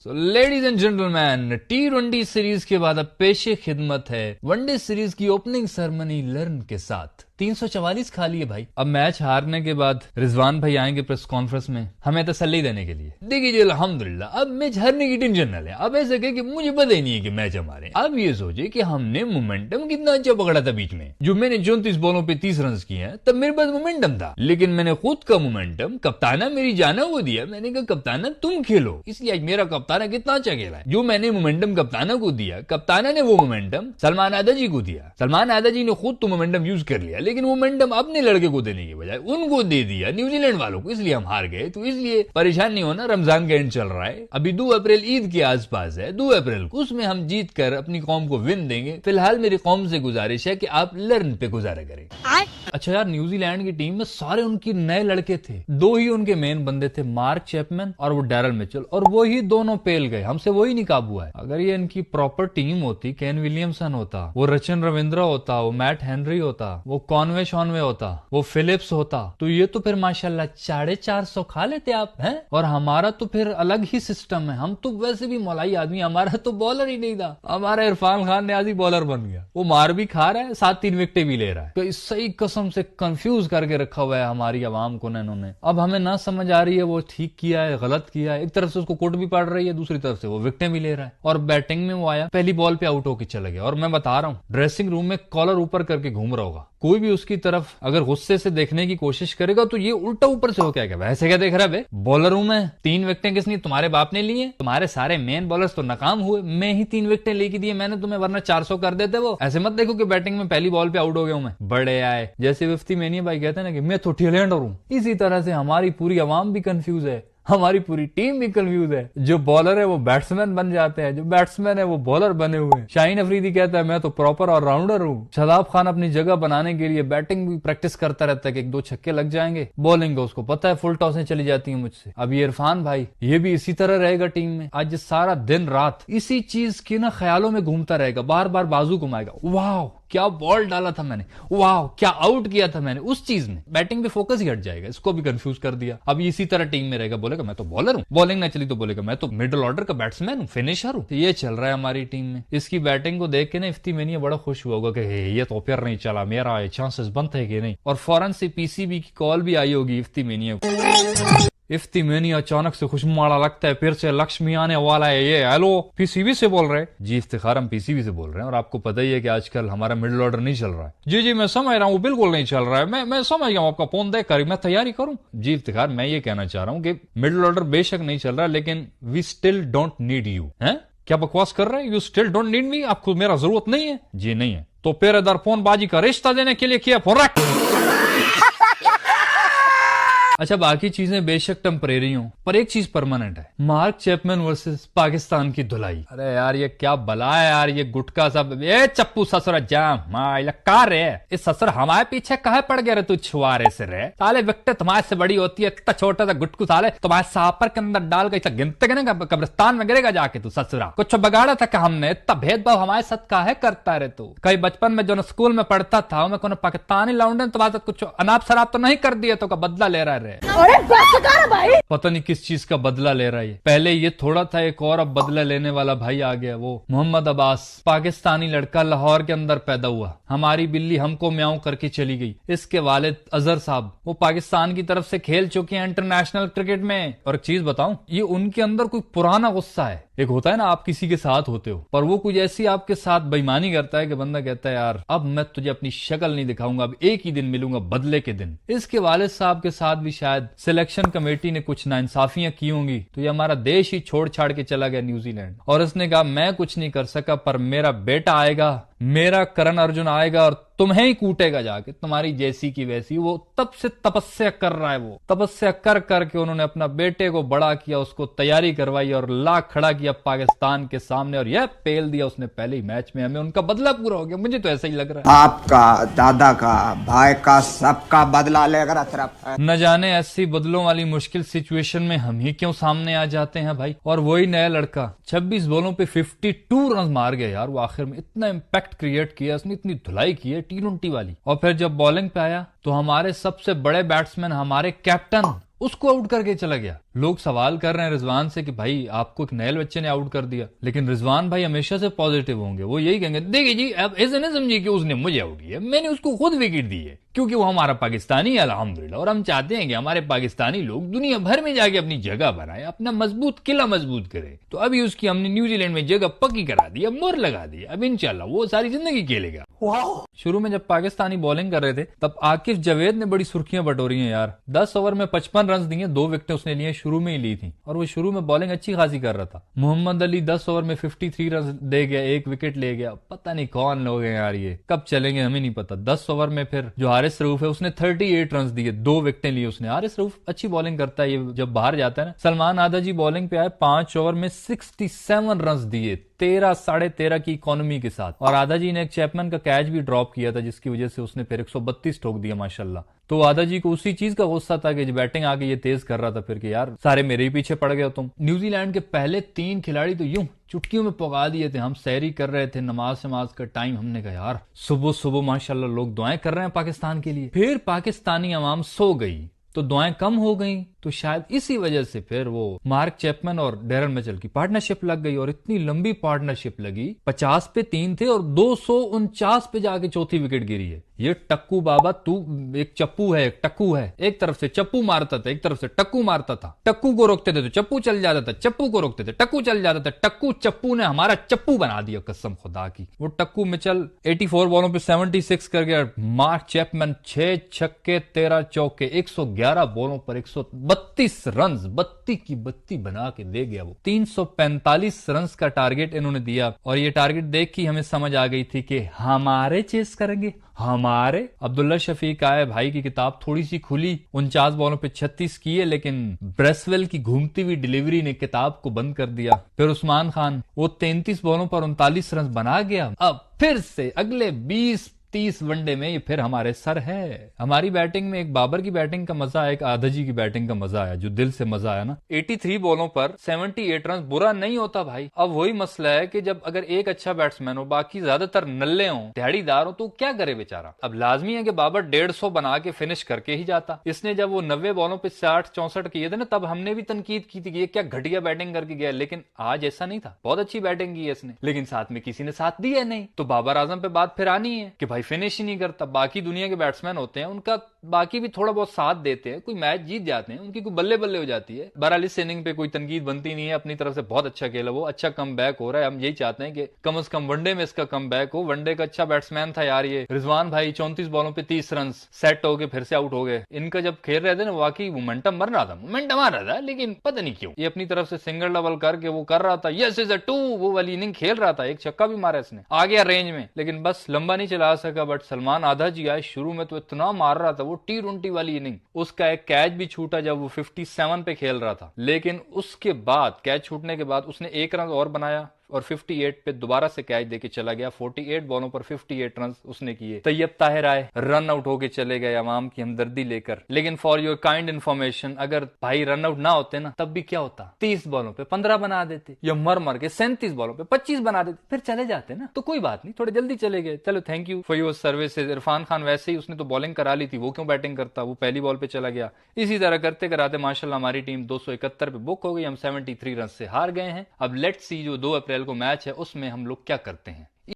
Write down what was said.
Ladies and gentleman, T20 series के बाद अब पेशे खिदमत है वनडे सीरीज की ओपनिंग सेरेमनी लर्न के साथ। 344 खा लिए भाई। अब मैच हारने के बाद रिजवान भाई आएंगे प्रेस कॉन्फ्रेंस में हमें तसल्ली देने के लिए। देखिए जी अल्हम्दुलिल्लाह अब मैच हारने की टेंशन न ले। अब ऐसे कहे कि मुझे पता ही नहीं है कि मैच हमारे। अब ये सोचे कि हमने मोमेंटम कितना अच्छा पकड़ा था बीच में, जो मैंने 34 बॉलों पे 30 रन किए हैं तब मेरे पास मोमेंटम था, लेकिन मैंने खुद का मोमेंटम कप्ताना मेरी जाना वो दिया। मैंने कहा कप्ताना तुम खेलो, इसलिए आज मेरा कप्ताना कितना अच्छा खेला है। जो मैंने मोमेंटम कप्ताना को दिया, कप्ताना ने वो मोमेंटम सलमान आदा जी को दिया। सलमान आदा जी ने खुद तो मोमेंटम यूज कर लिया, लेकिन मोमेंटम अपने लड़के को देने की बजाय उनको दे दिया, न्यूजीलैंड वालों को, इसलिए हम हार गए। तो इसलिए परेशान नहीं होना, रमजान का एंड चल रहा है, अभी 2 अप्रैल ईद के आसपास है, 2 अप्रैल को उसमें हम जीत कर अपनी कौम को विन देंगे। फिलहाल मेरी कौम से गुजारिश है कि आप लर्न पे गुजारा करें। अच्छा यार, न्यूजीलैंड की टीम में सारे उनके नए लड़के थे, 2 ही उनके मेन बंदे थे, मार्क चैपमैन और वो डैरल मिचेल, और वो ही दोनों पेल गए, हमसे वही नहीं काबू है। अगर ये इनकी प्रॉपर टीम होती, केन विलियमसन होता, वो रचन रविंद्र होता, वो मैट हेनरी होता, वो कॉनवे शॉनवे होता, वो फिलिप्स होता, तो ये तो फिर माशाल्लाह 450 खा लेते आप हैं। और हमारा तो फिर अलग ही सिस्टम है, हम तो वैसे भी मौलाई आदमी, हमारा तो बॉलर ही नहीं था। हमारा इरफान खान न्याजी बॉलर बन गया, वो मार भी खा रहा है, साथ 3 विकेटें भी ले रहा है। तो इस सही कसम से कंफ्यूज करके रखा हुआ है हमारी आवाम को इन्होंने। अब हमें ना समझ आ रही है वो ठीक किया है गलत किया है। एक तरफ से उसको कोट भी पड़ रही है, दूसरी तरफ से वो विकेटें भी ले रहा है। और बैटिंग में वो आया, पहली बॉल पे आउट होकर चला गया, और मैं बता रहा हूँ ड्रेसिंग रूम में कॉलर ऊपर करके घूम रहा होगा। कोई भी उसकी तरफ अगर गुस्से से देखने की कोशिश करेगा तो ये उल्टा ऊपर से हो क्या क्या वैसे क्या देख रहा है। बॉलर हूं मैं, 3 विकेटें किसने, तुम्हारे बाप ने लिए? तुम्हारे सारे मेन बॉलर्स तो नाकाम हुए, मैं ही 3 विकेटें लेके दिए मैंने तुम्हें, वरना 400 कर देते वो। ऐसे मत देखो कि बैटिंग में पहली बॉल पे आउट हो गया हूं मैं, बड़े आए। जैसे विफ्ती मेनिया भाई कहते हैं ना कि मैं तो टीलैंडर हूं, इसी तरह से हमारी पूरी आवाम भी कंफ्यूज है, हमारी पूरी टीम भी कंफ्यूज है। जो बॉलर है वो बैट्समैन बन जाते हैं, जो बैट्समैन है वो बॉलर बने हुए हैं। शाहीन अफरीदी कहता है मैं तो प्रॉपर ऑलराउंडर हूँ। शदाब खान अपनी जगह बनाने के लिए बैटिंग भी प्रैक्टिस करता रहता है कि 1-2 छक्के लग जाएंगे। बॉलिंग को उसको पता है फुल टॉसें चली जाती हैं मुझसे। अब ये इरफान भाई, ये भी इसी तरह रहेगा टीम में, आज सारा दिन रात इसी चीज के ना ख्यालों में घूमता रहेगा, बार बार बाजू घुमाएगा, वाह क्या बॉल डाला था मैंने, वाह क्या आउट किया था मैंने, उस चीज में बैटिंग पे फोकस ही हट जाएगा। इसको भी कंफ्यूज कर दिया। अब इसी तरह टीम में रहेगा, बोलेगा मैं तो बॉलर हूँ, बॉलिंग ना चली तो बोलेगा मैं तो मिडिल ऑर्डर का बैट्समैन हूँ, फिनिशर हूँ। तो ये चल रहा है हमारी टीम में। इसकी बैटिंग को देख के ना इफ्ती मेनिया बड़ा खुश हुआ होगा कि ये तो फिर नहीं चला, मेरा चांसेस बनते है कि नहीं। और फौरन से पीसीबी की कॉल भी आई होगी इफ्ती मेनिया को। इफ्ती मेनिया अचानक से खुशमाड़ा लगता है, फिर से लक्ष्मी आने वाला है, ये हेलो पीसीबी से बोल रहे हैं? जी इफ्तिखार, हम पीसीबी से बोल रहे हैं, और आपको पता ही है कि आजकल हमारा मिडिल ऑर्डर नहीं चल रहा है। जी मैं समझ रहा हूँ, बिल्कुल नहीं चल रहा है, मैं समझ गया हूँ आपका फोन देख कर, मैं तैयारी करूँ। जी इफ्तिखार, मैं ये कहना चाह रहा हूँ कि मिडिल ऑर्डर बेशक नहीं चल रहा, लेकिन we still don't need you. है क्या बकवास कर रहे हैं? You still don't need me, आपको मेरा जरूरत नहीं है? जी नहीं है, तो फिर इधर फोन बाजी का रिश्ता देने के लिए किया फोन रख। अच्छा बाकी चीजें बेशक टेम्परेरी हूँ, पर एक चीज परमानेंट है, मार्क चैपमैन वर्सेस पाकिस्तान की धुलाई। अरे यार ये क्या बला है यार, ये गुटका सब, ये चप्पू ससुर जाम कार है, इस ससुर हमारे पीछे कहे पड़ गया रे तू छुआरे से रे, साले विकेट तुम्हारे से बड़ी होती है, इतना छोटा सा गुटकू साले तुम्हारे सापर के अंदर डाल के गिनते गिनेगा, कब्रिस्तान में गिरेगा जाके तू ससुरा। कुछ बगाड़ा था कि हमने, इतना भेदभाव हमारे साथ काहे करता रे तू? कई बचपन में जो स्कूल में पढ़ता था मैं कोनो पाकिस्तानी लाउंडे तुम्हारे साथ कुछ अनाप शराब तो नहीं कर दिया तो का बदला ले रहा है? अरे भाई पता नहीं किस चीज का बदला ले रहा है। पहले ये थोड़ा था, एक और अब बदला लेने वाला भाई आ गया, वो मोहम्मद अब्बास, पाकिस्तानी लड़का, लाहौर के अंदर पैदा हुआ, हमारी बिल्ली हमको म्याऊं करके चली गई। इसके वालिद अजहर साहब, वो पाकिस्तान की तरफ से खेल चुके हैं इंटरनेशनल क्रिकेट में। और एक चीज बताऊं, ये उनके अंदर कोई पुराना गुस्सा है। एक होता है ना आप किसी के साथ होते हो, पर वो कुछ ऐसी आपके साथ बेईमानी करता है कि बंदा कहता है यार अब मैं तुझे अपनी शक्ल नहीं दिखाऊंगा, अब एक ही दिन मिलूंगा बदले के दिन। इसके वालिद साहब के साथ भी शायद सिलेक्शन कमेटी ने कुछ नाइंसाफियां की होंगी, तो ये हमारा देश ही छोड़ छाड़ के चला गया न्यूजीलैंड, और इसने कहा मैं कुछ नहीं कर सका, पर मेरा बेटा आएगा, मेरा करण अर्जुन आएगा और तुम्हें ही कूटेगा जाके, तुम्हारी जैसी की वैसी। वो तब से तपस्या कर रहा है, वो तपस्या कर करके उन्होंने अपना बेटे को बड़ा किया, उसको तैयारी करवाई और ला खड़ा किया पाकिस्तान के सामने, और यह पेल दिया उसने पहले ही मैच में। हमें उनका बदला पूरा हो गया, मुझे तो ऐसा ही लग रहा है। आपका, दादा का, भाई का, सबका बदला लेकर तरफ न जाने ऐसी बदलों वाली मुश्किल सिचुएशन में हम ही क्यों सामने आ जाते हैं भाई। और वही नया लड़का 26 बॉलों पे 52 रन मार गया यार, वो आखिर में इतना इम्पैक्ट क्रिएट किया उसने, इतनी धुलाई की है T20 वाली। और फिर जब बॉलिंग पे आया तो हमारे सबसे बड़े बैट्समैन, हमारे कैप्टन उसको आउट करके चला गया। लोग सवाल कर रहे हैं रिजवान से कि भाई आपको एक नए बच्चे ने आउट कर दिया, लेकिन रिजवान भाई हमेशा से पॉजिटिव होंगे। वो यही कहेंगे देखिए जी अब ऐसे ना समझिए कि उसने मुझे आउट किया, मैंने उसको खुद विकेट दी है, क्योंकि वो हमारा पाकिस्तानी है अल्हम्दुलिल्लाह, और हम चाहते हैं कि हमारे पाकिस्तानी लोग दुनिया भर में जाके अपनी जगह बनाए, अपना मजबूत किला मजबूत करे। तो अभी उसकी हमने न्यूजीलैंड में जगह पक्की करा दी, अब मोहर लगा दी, अब इंशाल्लाह वो सारी जिंदगी खेलेगा। शुरू में जब पाकिस्तानी बॉलिंग कर रहे थे तब आकिफ जावेद ने बड़ी सुर्खियां बटोरी हैं यार। 10 ओवर में 55 रन दिए, 2 विकेटें उसने लिए, शुरू में ही ली थी, और वो शुरू में बॉलिंग अच्छी खासी कर रहा था। मोहम्मद अली 10 ओवर में 53 रन दे गया, 1 विकेट ले गया। पता नहीं कौन लोग हैं यार, ये कब चलेंगे हमें नहीं पता। 10 ओवर में फिर जो हारिस रऊफ है उसने 38 रन दिए, 2 विकेटें ली उसने। हारिस रऊफ अच्छी बॉलिंग करता है, ये जब बाहर जाता है ना। सलमान आधा जी बॉलिंग पे आए, 5 ओवर में 67 रन दिए, 13.5 की इकोनॉमी के साथ, और आधा जी ने एक चैपमैन का कैच भी ड्रॉप किया था जिसकी वजह से उसने फिर 132 ठोक दिया माशाल्लाह। तो आधा जी को उसी चीज का गुस्सा था कि बैटिंग आके ये तेज कर रहा था फिर कि यार सारे मेरे ही पीछे पड़ गए तुम। न्यूजीलैंड के पहले 3 खिलाड़ी तो यूं चुटकियों में पका दिए थे। हम सैरी कर रहे थे, नमाज शमाज का टाइम, हमने कहा यार सुबह सुबह माशाल्लाह लोग दुआएं कर रहे हैं पाकिस्तान के लिए। फिर पाकिस्तानी अवाम सो गई तो दुआएं कम हो गई, तो शायद इसी वजह से फिर वो मार्क चैपमैन और डेरन मिचेल की पार्टनरशिप लग गई, और इतनी लंबी पार्टनरशिप लगी। 50 पे 3 थे और 249 पे जाके चौथी विकेट गिरी है। ये टक्कू बाबा तू एक चप्पू है, एक टक्कू है, एक तरफ से चप्पू मारता था, एक तरफ से टक्कू मारता था। टक्कू को रोकते थे तो चप्पू चल जाता था, चप्पू को रोकते थे टक्कू चल जाता था। टक्कू चप्पू ने हमारा चप्पू बना दिया कसम खुदा की। वो टक्कू मिचेल 84 बॉलों पे 76 कर गया। मार्क चैपमैन 6 छक्के 13 चौके, 111 बॉलों पर 132 रन, बत्ती की बत्ती बना के दे गया। वो 345 रन का टारगेट इन्होंने दिया, और ये टारगेट देख के हमें समझ आ गई थी कि हमारे चेस करेंगे हमारे। अब्दुल्ला शफीक आए भाई की किताब थोड़ी सी खुली, 49 बॉलों पे 36 किए, लेकिन ब्रेसवेल की घूमती हुई डिलीवरी ने किताब को बंद कर दिया। फिर उस्मान खान वो 33 बॉलों पर 39 रन बना गया। अब फिर से अगले 20-30 वनडे में ये फिर हमारे सर है। हमारी बैटिंग में एक बाबर की बैटिंग का मजा आया, एक आधा जी की बैटिंग का मजा आया, जो दिल से मजा आया ना। 83 बॉलों पर 78 रन बुरा नहीं होता भाई। अब वही मसला है कि जब अगर एक अच्छा बैट्समैन हो, बाकी ज्यादातर नल्ले हो, दिहाड़ीदार हो, तो क्या करे बेचारा। अब लाजमी है कि बाबर 150 बना के फिनिश करके ही जाता। इसने जब वो 90 बॉलों पे 60-64 किए थे ना, तब हमने भी तनकीद की थी कि ये क्या घटिया बैटिंग करके गया, लेकिन आज ऐसा नहीं था। बहुत अच्छी बैटिंग की है इसने, लेकिन साथ में किसी ने साथ दिया नहीं। तो बाबर आजम पे बात फिर आनी है कि भाई फिनिश ही नहीं करता। बाकी दुनिया के बैट्समैन होते हैं, उनका बाकी भी थोड़ा बहुत साथ देते हैं, कोई मैच जीत जाते हैं, उनकी कोई बल्ले बल्ले हो जाती है। बहरहाल इस इनिंग पे कोई तनकीद बनती नहीं है, अपनी तरफ से बहुत अच्छा खेला, वो अच्छा कम बैक हो रहा है। हम यही चाहते हैं कि कम से कम वनडे में इसका कम बैक हो। वनडे का अच्छा बैट्समैन था यार ये रिजवान भाई, 34 बॉलों पे 30 रन, सेट हो गए, फिर से आउट हो गए। इनका जब खेल रहे थे ना, वाकई मोमेंटम मर रहा था, मोमेंटम आ रहा था, लेकिन पता नहीं क्यों ये अपनी तरफ से सिंगल डबल करके वो कर रहा था, यस इज अ 2, वो वाली इनिंग खेल रहा था। एक छक्का भी मारा इसने, आ गया रेंज में, लेकिन बस लंबा नहीं चला सका। बट सलमान आधा जी आए, शुरू में तो इतना मार रहा था, वो T20 वाली इनिंग, उसका एक कैच भी छूटा जब वो 57 पे खेल रहा था, लेकिन उसके बाद कैच छूटने के बाद उसने 1 रन और बनाया और 58 पे दोबारा से कैच देके चला गया। 48 बॉलों पर 58 रन उसने किए। तैयब ताहिर आए, रन आउट होके चले गए अवाम की हमदर्दी लेकर। लेकिन फॉर योर काइंड इन्फॉर्मेशन, अगर भाई रन आउट ना होते ना, तब भी क्या होता, 30 बॉलों पे 15 बना देते, या मर मर के 37 बॉलों पे 25 बना देते, फिर चले जाते ना। तो कोई बात नहीं, थोड़े जल्दी चले गए, चलो thank you for your services. Irfan Khan वैसे ही, उसने तो बॉलिंग करा ली थी, वो क्यों बैटिंग करता, वो पहली बॉल पे चला गया। इसी तरह करते कराते माशाल्लाह हमारी टीम 271 पे बुक हो गई, हम 73 रन से हार गए हैं। अब लेट्स सी जो 2 अप्रैल को मैच है उसमें हम लोग क्या करते हैं।